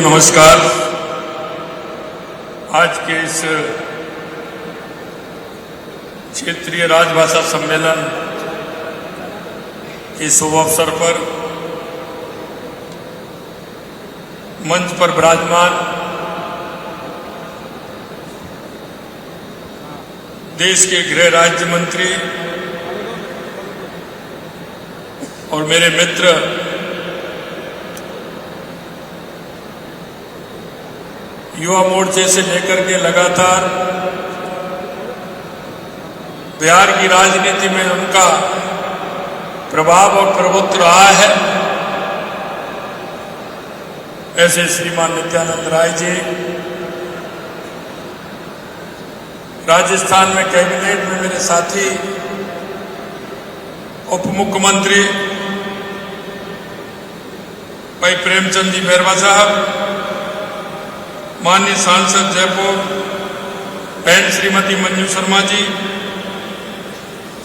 को नमस्कार। आज के इस क्षेत्रीय राजभाषा सम्मेलन के शुभ अवसर पर मंच पर विराजमान देश के गृह राज्य मंत्री और मेरे मित्र युवा मोर्चे से लेकर के लगातार बिहार की राजनीति में उनका प्रभाव और प्रभुत्व रहा है, ऐसे श्रीमान नित्यानंद राय जी राजस्थान में कैबिनेट में मेरे साथी उप मुख्यमंत्री भाई प्रेमचंद जी बैरवा साहब, माननीय सांसद जयपुर बहन श्रीमती मंजू शर्मा जी,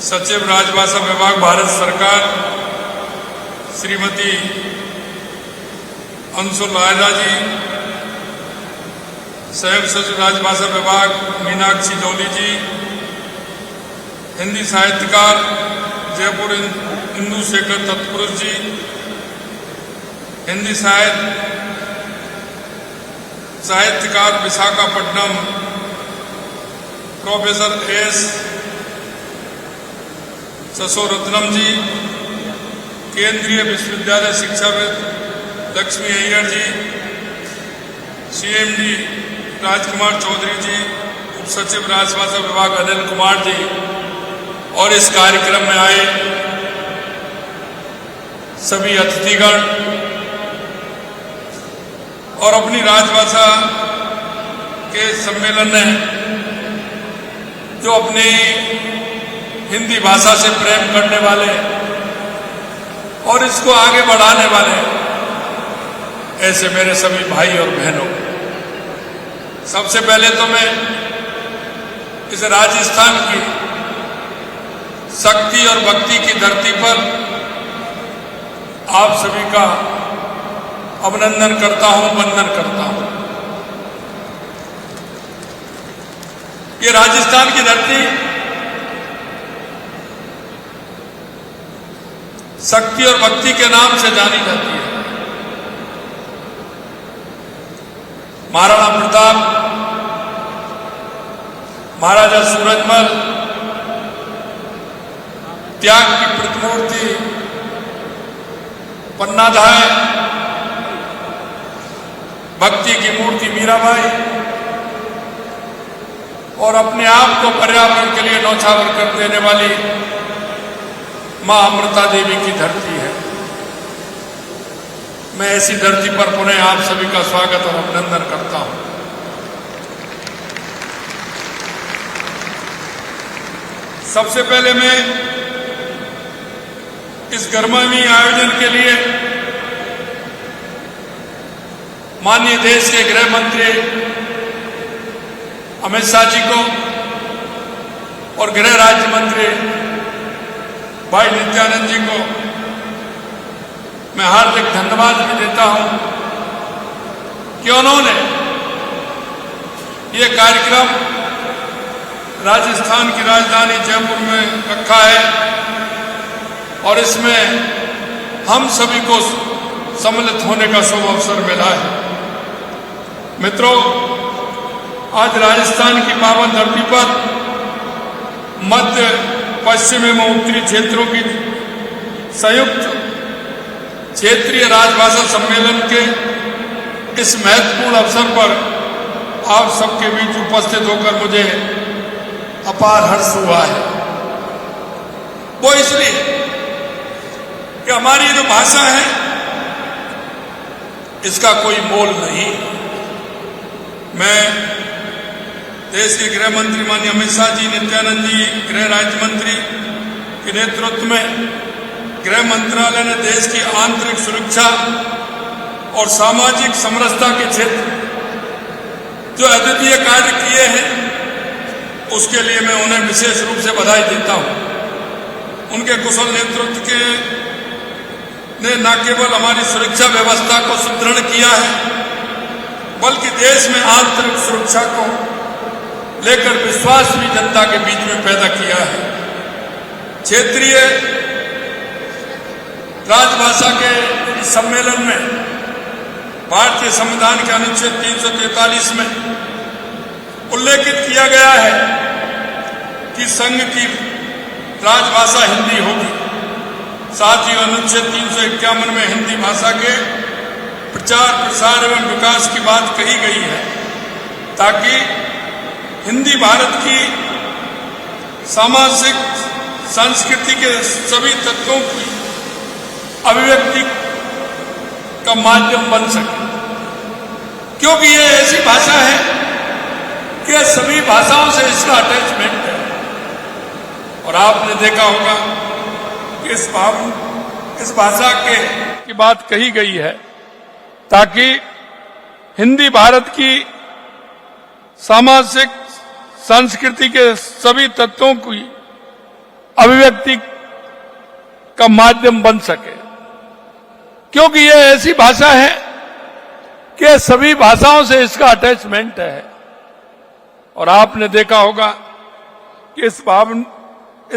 सचिव राजभाषा विभाग भारत सरकार श्रीमती अंशुल रायदा जी, संयुक्त सचिव राजभाषा विभाग मीनाक्षी डोली जी, हिंदी साहित्यकार जयपुर इंदु शेखर तत्पुरुष जी, हिंदी साहित्यकार विशाखापट्टनम प्रोफेसर एस ससोरत्नम जी, केंद्रीय विश्वविद्यालय शिक्षाविद लक्ष्मी अय्यर जी, सीएमडी राजकुमार चौधरी जी, उप सचिव राजभाषा विभाग अनिल कुमार जी और इस कार्यक्रम में आए सभी अतिथिगण और अपनी राजभाषा के सम्मेलन में जो अपनी हिंदी भाषा से प्रेम करने वाले और इसको आगे बढ़ाने वाले ऐसे मेरे सभी भाई और बहनों, सबसे पहले तो मैं इस राजस्थान की शक्ति और भक्ति की धरती पर आप सभी का अभिनंदन करता हूं, वंदन करता हूं। ये राजस्थान की धरती शक्ति और भक्ति के नाम से जानी जाती है। महाराणा प्रताप, महाराजा सूरजमल, त्याग की प्रतिमूर्ति पन्नाधाय, भक्ति की मूर्ति मीराबाई और अपने आप को पर्यावरण के लिए न्यौछावर कर देने वाली मां अमृता देवी की धरती है। मैं ऐसी धरती पर पुनः आप सभी का स्वागत और अभिनंदन करता हूं। सबसे पहले मैं इस गर्मावी आयोजन के लिए माननीय देश के गृह मंत्री अमित शाह जी को और गृह राज्य मंत्री भाई नित्यानंद जी को मैं हार्दिक धन्यवाद भी देता हूं कि उन्होंने ये कार्यक्रम राजस्थान की राजधानी जयपुर में रखा है और इसमें हम सभी को सम्मिलित होने का शुभ अवसर मिला है। मित्रों, आज राजस्थान की पावन धरती पर मध्य पश्चिम एवं उत्तरी क्षेत्रों की संयुक्त क्षेत्रीय राजभाषा सम्मेलन के इस महत्वपूर्ण अवसर पर आप सबके बीच उपस्थित होकर मुझे अपार हर्ष हुआ है। वो इसलिए कि हमारी जो भाषा है इसका कोई मोल नहीं। मैं देश के गृह मंत्री माननीय अमित शाह जी, नित्यानंद जी, गृह राज्य मंत्री के नेतृत्व में गृह मंत्रालय ने देश की आंतरिक सुरक्षा और सामाजिक समरसता के क्षेत्र जो अद्वितीय कार्य किए हैं उसके लिए मैं उन्हें विशेष रूप से बधाई देता हूं। उनके कुशल नेतृत्व के ने न केवल हमारी सुरक्षा व्यवस्था को सुदृढ़ किया है बल्कि देश में आंतरिक सुरक्षा को लेकर विश्वास भी जनता के बीच में पैदा किया है। क्षेत्रीय राजभाषा के इस सम्मेलन में भारतीय संविधान के अनुच्छेद 343 में उल्लेखित किया गया है कि संघ की राजभाषा हिंदी होगी। साथ ही अनुच्छेद 351 में हिंदी भाषा के प्रचार प्रसार एवं विकास की बात कही गई है, ताकि हिंदी भारत की सामाजिक संस्कृति के सभी तत्वों की अभिव्यक्ति का माध्यम बन सके, क्योंकि ये ऐसी भाषा है कि सभी भाषाओं से इसका अटैचमेंट है। और आपने देखा होगा कि इस भाषा की बात कही गई है ताकि हिंदी भारत की सामाजिक संस्कृति के सभी तत्वों की अभिव्यक्ति का माध्यम बन सके, क्योंकि ये ऐसी भाषा है कि सभी भाषाओं से इसका अटैचमेंट है। और आपने देखा होगा कि इस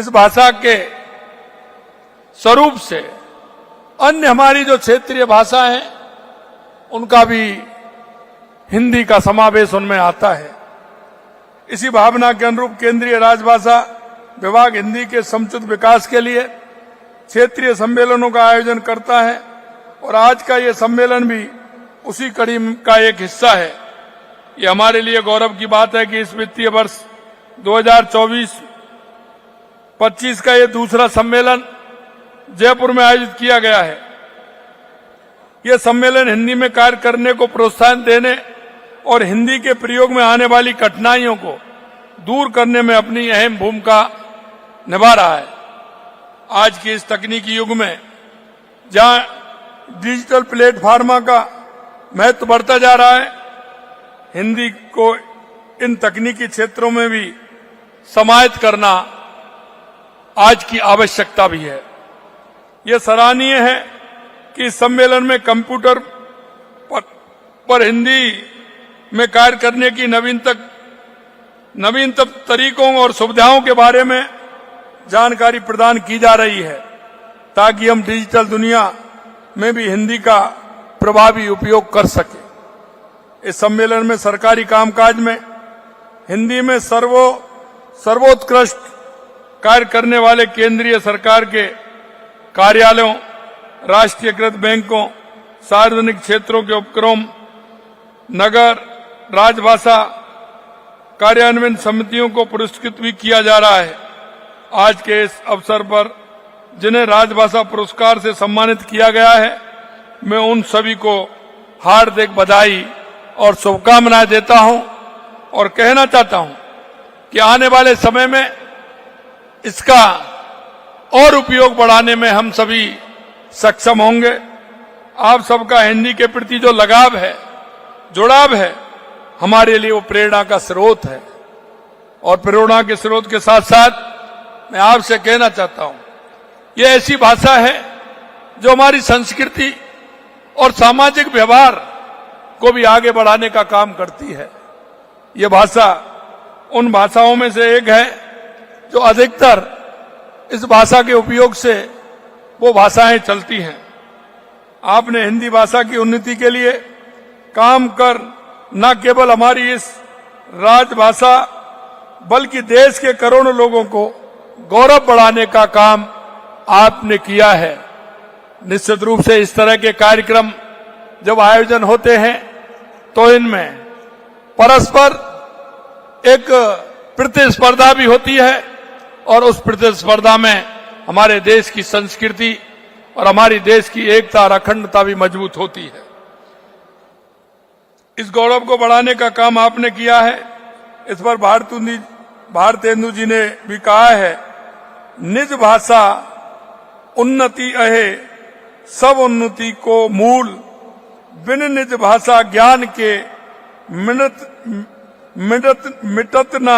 भाषा के स्वरूप से अन्य हमारी जो क्षेत्रीय भाषा है उनका भी हिंदी का समावेश उनमें आता है। इसी भावना के अनुरूप केंद्रीय राजभाषा विभाग हिंदी के समुचित विकास के लिए क्षेत्रीय सम्मेलनों का आयोजन करता है और आज का ये सम्मेलन भी उसी कड़ी का एक हिस्सा है। ये हमारे लिए गौरव की बात है कि इस वित्तीय वर्ष 2024-25 का ये दूसरा सम्मेलन जयपुर में आयोजित किया गया है। यह सम्मेलन हिंदी में कार्य करने को प्रोत्साहन देने और हिंदी के प्रयोग में आने वाली कठिनाइयों को दूर करने में अपनी अहम भूमिका निभा रहा है। आज के इस तकनीकी युग में जहां डिजिटल प्लेटफार्म का महत्व बढ़ता जा रहा है, हिंदी को इन तकनीकी क्षेत्रों में भी समाहित करना आज की आवश्यकता भी है। यह सराहनीय है कि इस सम्मेलन में कंप्यूटर पर हिंदी में कार्य करने की नवीनतम तरीकों और सुविधाओं के बारे में जानकारी प्रदान की जा रही है, ताकि हम डिजिटल दुनिया में भी हिंदी का प्रभावी उपयोग कर सके। इस सम्मेलन में सरकारी कामकाज में हिंदी में सर्वोत्कृष्ट कार्य करने वाले केंद्रीय सरकार के कार्यालयों, राष्ट्रीयकृत बैंकों, सार्वजनिक क्षेत्रों के उपक्रम, नगर राजभाषा कार्यान्वयन समितियों को पुरस्कृत भी किया जा रहा है। आज के इस अवसर पर जिन्हें राजभाषा पुरस्कार से सम्मानित किया गया है, मैं उन सभी को हार्दिक बधाई और शुभकामनाएं देता हूं और कहना चाहता हूं कि आने वाले समय में इसका और उपयोग बढ़ाने में हम सभी सक्षम होंगे। आप सबका हिंदी के प्रति जो लगाव है, जुड़ाव है, हमारे लिए वो प्रेरणा का स्रोत है। और प्रेरणा के स्रोत के साथ साथ मैं आपसे कहना चाहता हूं, ये ऐसी भाषा है जो हमारी संस्कृति और सामाजिक व्यवहार को भी आगे बढ़ाने का काम करती है। ये भाषा उन भाषाओं में से एक है जो अधिकतर इस भाषा के उपयोग से वो भाषाएं चलती हैं। आपने हिंदी भाषा की उन्नति के लिए काम कर न केवल हमारी इस राजभाषा बल्कि देश के करोड़ों लोगों को गौरव बढ़ाने का काम आपने किया है। निश्चित रूप से इस तरह के कार्यक्रम जब आयोजन होते हैं तो इनमें परस्पर एक प्रतिस्पर्धा भी होती है और उस प्रतिस्पर्धा में हमारे देश की संस्कृति और हमारी देश की एकता और अखंडता भी मजबूत होती है। इस गौरव को बढ़ाने का काम आपने किया है। इस पर भारतेंदु जी ने भी कहा है, निज भाषा उन्नति अहे सब उन्नति को मूल, बिन निज भाषा ज्ञान के मिटत ना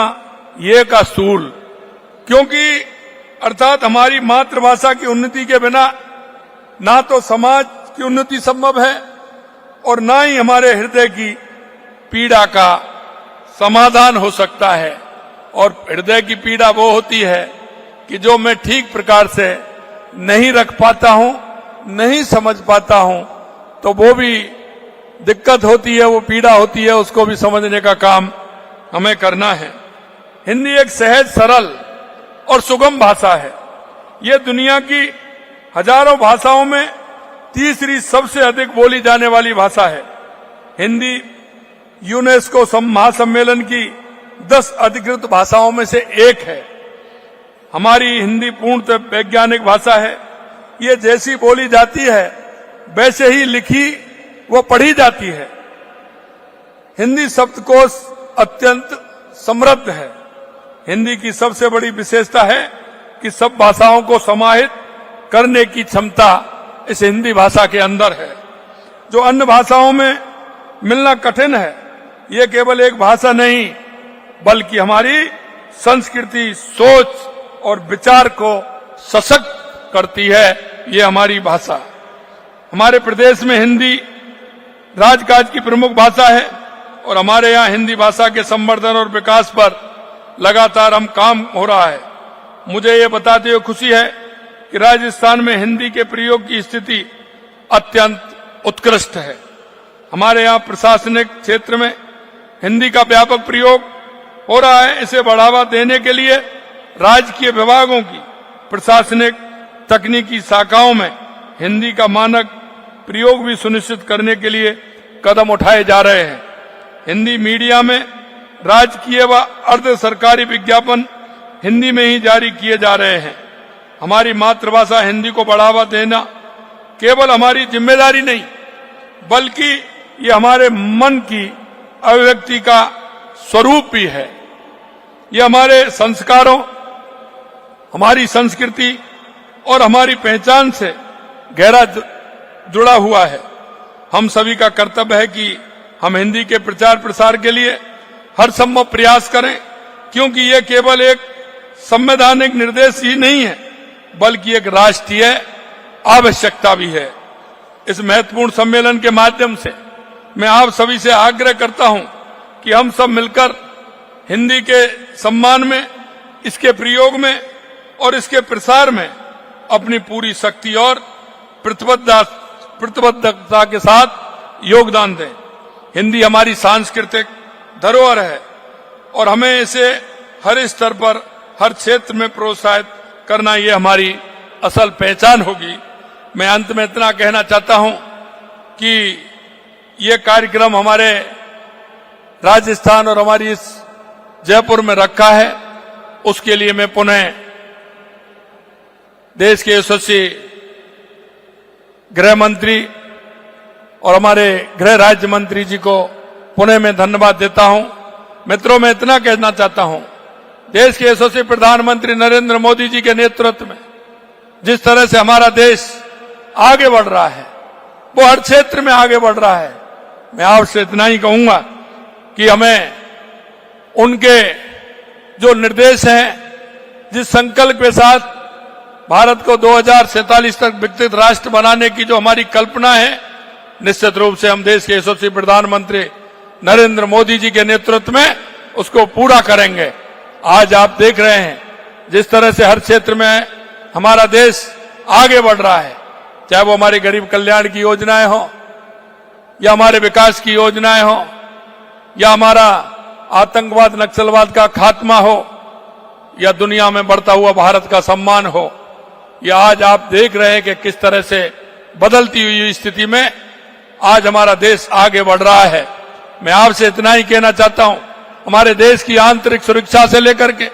ये का सूल। क्योंकि अर्थात हमारी मातृभाषा की उन्नति के बिना ना तो समाज की उन्नति संभव है और ना ही हमारे हृदय की पीड़ा का समाधान हो सकता है। और हृदय की पीड़ा वो होती है कि जो मैं ठीक प्रकार से नहीं रख पाता हूं, नहीं समझ पाता हूं, तो वो भी दिक्कत होती है, वो पीड़ा होती है, उसको भी समझने का काम हमें करना है। हिंदी एक सहज, सरल और सुगम भाषा है। ये दुनिया की हजारों भाषाओं में तीसरी सबसे अधिक बोली जाने वाली भाषा है। हिंदी यूनेस्को महासम्मेलन की 10 अधिकृत भाषाओं में से एक है। हमारी हिंदी पूर्णतः वैज्ञानिक भाषा है। ये जैसी बोली जाती है वैसे ही लिखी व पढ़ी जाती है। हिंदी शब्दकोश अत्यंत समृद्ध है। हिंदी की सबसे बड़ी विशेषता है कि सब भाषाओं को समाहित करने की क्षमता इस हिंदी भाषा के अंदर है, जो अन्य भाषाओं में मिलना कठिन है। ये केवल एक भाषा नहीं, बल्कि हमारी संस्कृति, सोच और विचार को सशक्त करती है। ये हमारी भाषा। हमारे प्रदेश में हिंदी राजकाज की प्रमुख भाषा है और हमारे यहाँ हिंदी भाषा के संवर्धन और विकास पर लगातार हम काम हो रहा है। मुझे ये बताते हुए खुशी है कि राजस्थान में हिंदी के प्रयोग की स्थिति अत्यंत उत्कृष्ट है। हमारे यहाँ प्रशासनिक क्षेत्र में हिंदी का व्यापक प्रयोग हो रहा है। इसे बढ़ावा देने के लिए राजकीय विभागों की प्रशासनिक तकनीकी शाखाओं में हिंदी का मानक प्रयोग भी सुनिश्चित करने के लिए कदम उठाए जा रहे हैं। हिंदी मीडिया में राजकीय व अर्ध सरकारी विज्ञापन हिंदी में ही जारी किए जा रहे हैं। हमारी मातृभाषा हिंदी को बढ़ावा देना केवल हमारी जिम्मेदारी नहीं, बल्कि ये हमारे मन की अभिव्यक्ति का स्वरूप भी है। ये हमारे संस्कारों, हमारी संस्कृति और हमारी पहचान से गहरा जुड़ा हुआ है। हम सभी का कर्तव्य है कि हम हिंदी के प्रचार प्रसार के लिए हर संभव प्रयास करें, क्योंकि ये केवल एक संवैधानिक निर्देश ही नहीं है, बल्कि एक राष्ट्रीय आवश्यकता भी है। इस महत्वपूर्ण सम्मेलन के माध्यम से मैं आप सभी से आग्रह करता हूं कि हम सब मिलकर हिंदी के सम्मान में, इसके प्रयोग में और इसके प्रसार में अपनी पूरी शक्ति और प्रतिबद्धता के साथ योगदान दें। हिंदी हमारी सांस्कृतिक धरोहर है और हमें इसे हर स्तर पर, हर क्षेत्र में प्रोत्साहित करना, ये हमारी असल पहचान होगी। मैं अंत में इतना कहना चाहता हूं कि ये कार्यक्रम हमारे राजस्थान और हमारी इस जयपुर में रखा है, उसके लिए मैं पुनः देश के यशस्वी गृह मंत्री और हमारे गृह राज्य मंत्री जी को पुनः मैं धन्यवाद देता हूं। मित्रों, मैं इतना कहना चाहता हूं, देश के यशस्वी प्रधानमंत्री नरेंद्र मोदी जी के नेतृत्व में जिस तरह से हमारा देश आगे बढ़ रहा है, वो हर क्षेत्र में आगे बढ़ रहा है। मैं आपसे इतना ही कहूंगा कि हमें उनके जो निर्देश हैं, जिस संकल्प के साथ भारत को 2047 तक विकसित राष्ट्र बनाने की जो हमारी कल्पना है, निश्चित रूप से हम देश के यशस्वी प्रधानमंत्री नरेंद्र मोदी जी के नेतृत्व में उसको पूरा करेंगे। आज आप देख रहे हैं जिस तरह से हर क्षेत्र में हमारा देश आगे बढ़ रहा है, चाहे वो हमारी गरीब कल्याण की योजनाएं हो, या हमारे विकास की योजनाएं हो, या हमारा आतंकवाद नक्सलवाद का खात्मा हो, या दुनिया में बढ़ता हुआ भारत का सम्मान हो। या आज आप देख रहे हैं कि किस तरह से बदलती हुई स्थिति में आज हमारा देश आगे बढ़ रहा है। मैं आपसे इतना ही कहना चाहता हूं, हमारे देश की आंतरिक सुरक्षा से लेकर के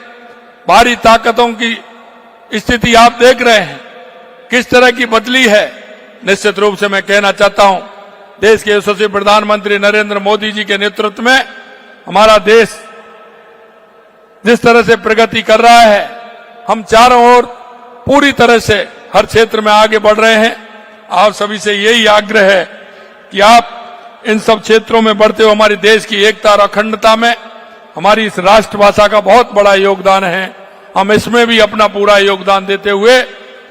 बाहरी ताकतों की स्थिति आप देख रहे हैं किस तरह की बदली है। निश्चित रूप से मैं कहना चाहता हूं, देश के यशस्वी प्रधानमंत्री नरेंद्र मोदी जी के नेतृत्व में हमारा देश जिस तरह से प्रगति कर रहा है, हम चारों ओर पूरी तरह से हर क्षेत्र में आगे बढ़ रहे हैं। आप सभी से यही आग्रह है कि आप इन सब क्षेत्रों में बढ़ते हुए हमारे देश की एकता और अखंडता में हमारी इस राष्ट्रभाषा का बहुत बड़ा योगदान है। हम इसमें भी अपना पूरा योगदान देते हुए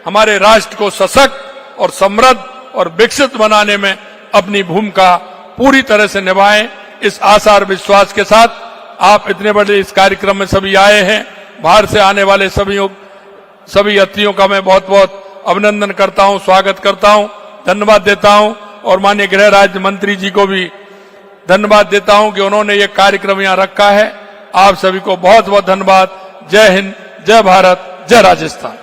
हमारे राष्ट्र को सशक्त और समृद्ध और विकसित बनाने में अपनी भूमिका पूरी तरह से निभाएं। इस आशा और विश्वास के साथ आप इतने बड़े इस कार्यक्रम में सभी आए हैं। बाहर से आने वाले सभी यात्रियों का मैं बहुत बहुत अभिनंदन करता हूं, स्वागत करता हूं, धन्यवाद देता हूं और माननीय गृह राज्य मंत्री जी को भी धन्यवाद देता हूं कि उन्होंने ये कार्यक्रम यहां रखा है। आप सभी को बहुत बहुत धन्यवाद। जय हिंद, जय भारत, जय राजस्थान।